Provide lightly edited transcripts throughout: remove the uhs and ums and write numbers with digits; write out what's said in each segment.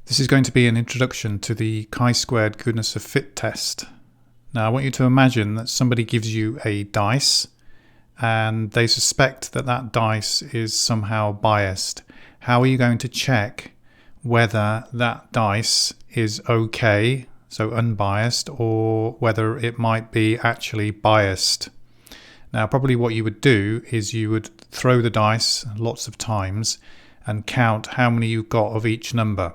This is going to be an introduction to the chi-squared goodness of fit test. Now I want you to imagine that somebody gives you a dice and they suspect that that dice is somehow biased. How are you going to check whether that dice is okay, so unbiased, or whether it might be actually biased? Now probably what you would do is you would throw the dice lots of times and count how many you got of each number.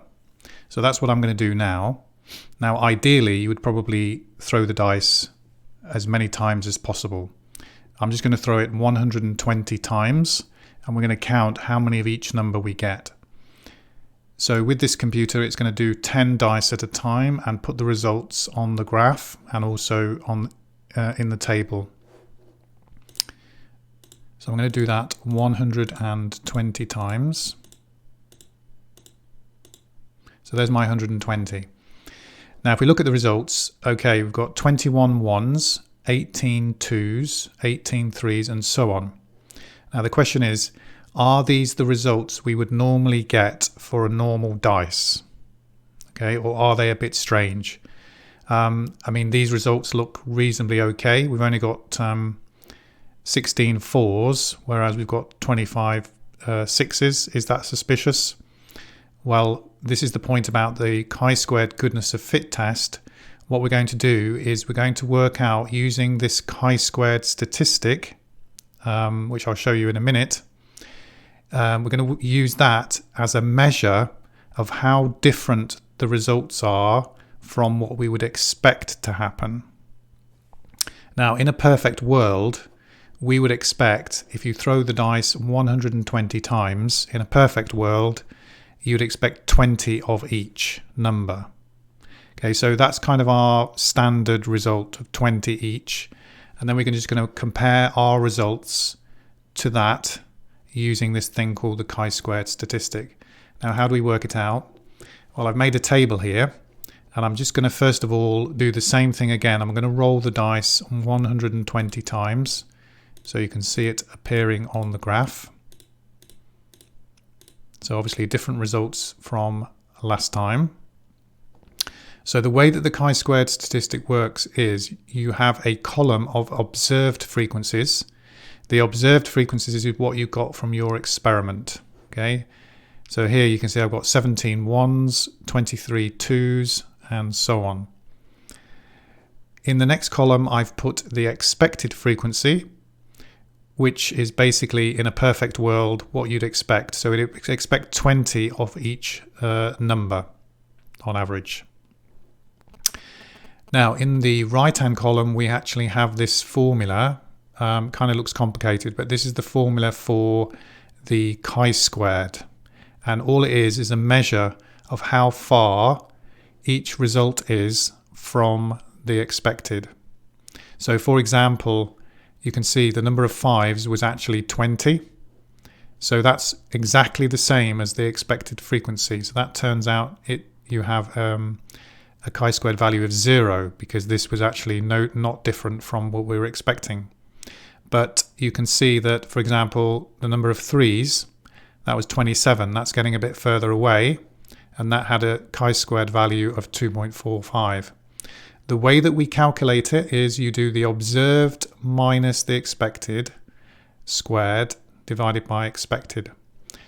So that's what I'm going to do now. Now ideally you would probably throw the dice as many times as possible. I'm just going to throw it 120 times and we're going to count how many of each number we get. So with this computer it's going to do 10 dice at a time and put the results on the graph and also on in the table. So I'm going to do that 120 times. So there's my 120. Now if we look at the results, okay, we've got 21 ones, 18 twos, 18 threes, and so on. Now the question is, are these the results we would normally get for a normal dice? Okay, or are they a bit strange? I mean, these results look reasonably okay. We've only got 16 fours, whereas we've got 25 sixes. Is that suspicious? Well, this is the point about the chi-squared goodness of fit test. What we're going to do is we're going to work out using this chi-squared statistic, which I'll show you in a minute. We're going to use that as a measure of how different the results are from what we would expect to happen. Now, in a perfect world, we would expect, if you throw the dice 120 times, in a perfect world, you'd expect 20 of each number. Okay, so that's kind of our standard result of 20 each. And then we're just going to compare our results to that using this thing called the chi-squared statistic. Now, how do we work it out? Well, I've made a table here, and I'm just going to first of all do the same thing again. I'm going to roll the dice 120 times, so you can see it appearing on the graph. So obviously different results from last time. So the way that the chi-squared statistic works is you have a column of observed frequencies. The observed frequencies is what you got from your experiment. Okay, so here you can see I've got 17 ones, 23 twos, and so on. In the next column I've put the expected frequency, which is basically, in a perfect world, what you'd expect. So we'd expect 20 of each number on average. Now in the right hand column we actually have this formula. Kind of looks complicated, but this is the formula for the chi-squared, and all it is a measure of how far each result is from the expected. So for example, you can see the number of fives was actually 20. So that's exactly the same as the expected frequency. So that turns out you have a chi-squared value of 0, because this was actually not different from what we were expecting. But you can see that, for example, the number of threes, that was 27. That's getting a bit further away, and that had a chi-squared value of 2.45. The way that we calculate it is you do the observed minus the expected squared divided by expected.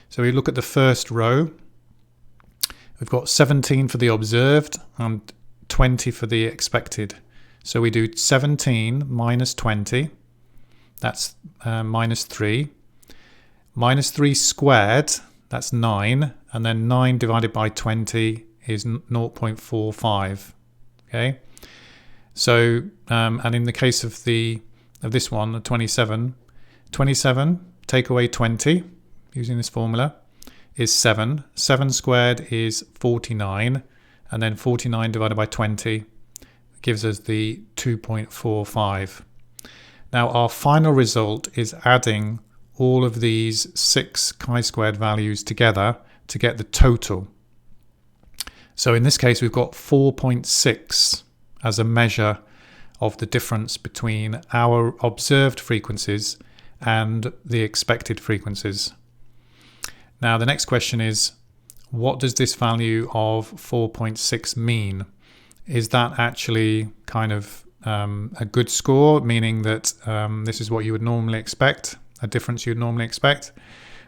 So we look at the first row. We've got 17 for the observed and 20 for the expected. So we do 17 minus 20. That's minus 3. Minus 3 squared, that's 9. And then 9 divided by 20 is 0.45. Okay. So, and in the case of this one, the 27, take away 20, using this formula, is 7. 7 squared is 49, and then 49 divided by 20 gives us the 2.45. Now our final result is adding all of these 6 chi-squared values together to get the total. So in this case we've got 4.6 as a measure of the difference between our observed frequencies and the expected frequencies. Now the next question is, what does this value of 4.6 mean? Is that actually kind of a good score, meaning that this is what you would normally expect, a difference you'd normally expect?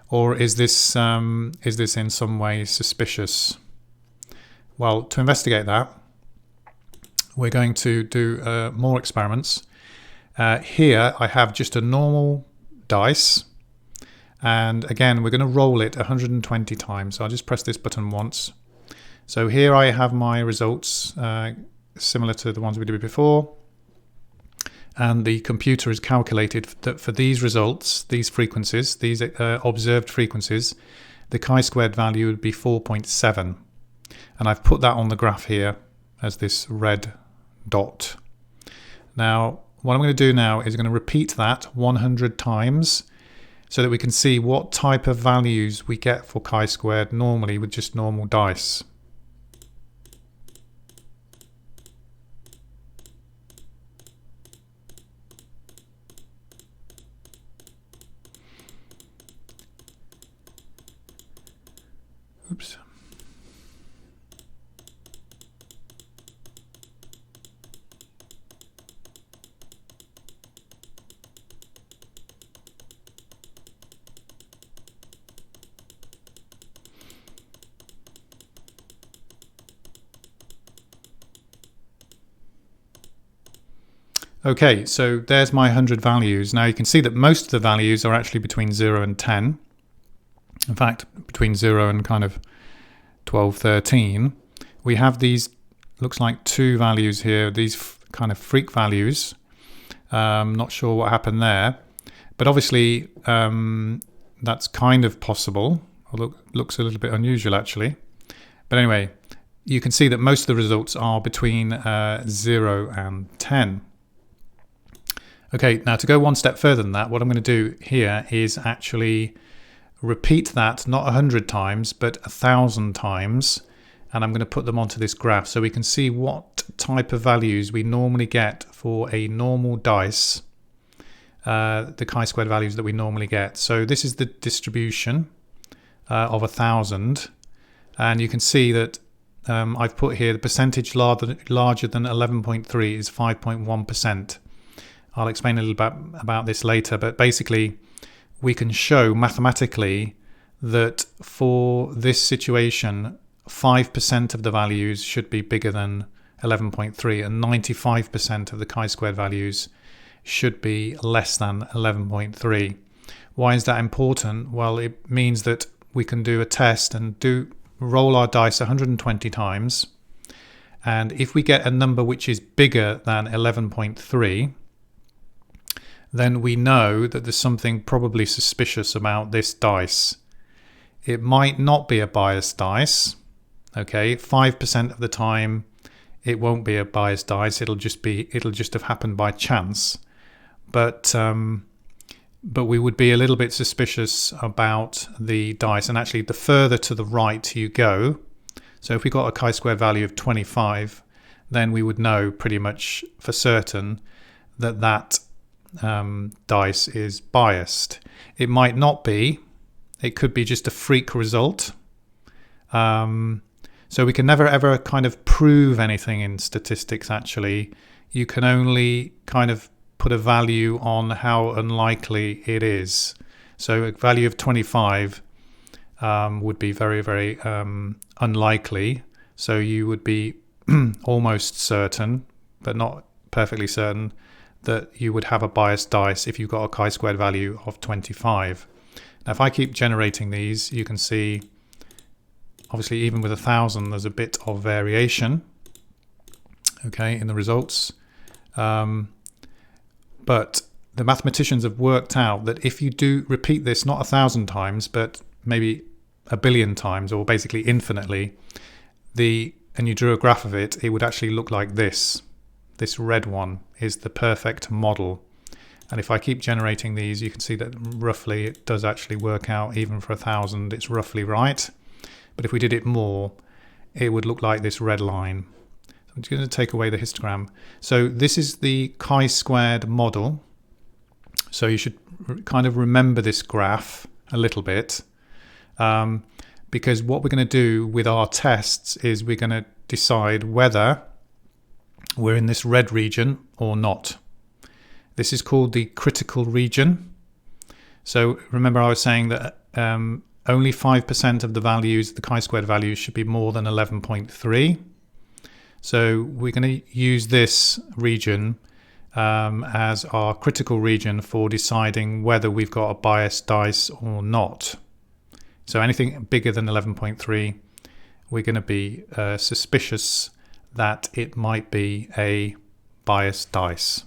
Or is this in some way suspicious? Well, to investigate that, we're going to do more experiments. Here I have just a normal dice, and again we're going to roll it 120 times. So I'll just press this button once. So here I have my results, similar to the ones we did before, and the computer has calculated that for these results, these frequencies, these observed frequencies, the chi-squared value would be 4.7, and I've put that on the graph here as this red dot. Now what I'm going to do now is I'm going to repeat that 100 times so that we can see what type of values we get for chi-squared normally with just normal dice. Oops. Okay, so there's my 100 values. Now you can see that most of the values are actually between 0 and 10. In fact, between 0 and kind of 12, 13. We have these, looks like 2 values here, these kind of freak values. Not sure what happened there. But obviously, that's kind of possible. Although it looks a little bit unusual, actually. But anyway, you can see that most of the results are between 0 and 10. Okay, now to go one step further than that, what I'm going to do here is actually repeat that not 100 times, but 1,000 times. And I'm going to put them onto this graph so we can see what type of values we normally get for a normal dice, the chi-squared values that we normally get. So this is the distribution of 1,000. And you can see that I've put here the percentage larger than 11.3 is 5.1%. I'll explain a little bit about this later, but basically we can show mathematically that for this situation 5% of the values should be bigger than 11.3 and 95% of the chi-squared values should be less than 11.3. Why is that important? Well, it means that we can do a test and roll our dice 120 times, and if we get a number which is bigger than 11.3, then we know that there's something probably suspicious about this dice. It might not be a biased dice. Okay, 5% of the time it won't be a biased dice. It'll just have happened by chance. But we would be a little bit suspicious about the dice. And actually, the further to the right you go, so if we got a chi-square value of 25, then we would know pretty much for certain that dice is biased. It might not be. It could be just a freak result. So we can never ever kind of prove anything in statistics, actually. You can only kind of put a value on how unlikely it is. So a value of 25 would be very, very unlikely. So you would be almost certain, but not perfectly certain, that you would have a biased dice if you got a chi-squared value of 25. Now, if I keep generating these, you can see, obviously, even with 1,000, there's a bit of variation, okay, in the results. But the mathematicians have worked out that if you do repeat this not 1,000 times, but maybe 1 billion times, or basically infinitely, and you drew a graph of it, it would actually look like this. This red one is the perfect model. And if I keep generating these, you can see that roughly it does actually work out. Even for 1,000, it's roughly right. But if we did it more, it would look like this red line. So I'm just going to take away the histogram. So this is the chi-squared model. So you should kind of remember this graph a little bit. because what we're going to do with our tests is we're going to decide whether we're in this red region or not. This is called the critical region. So remember I was saying that only 5% of the values, the chi-squared values, should be more than 11.3. So we're going to use this region as our critical region for deciding whether we've got a biased dice or not. So anything bigger than 11.3, we're going to be suspicious that it might be a biased dice.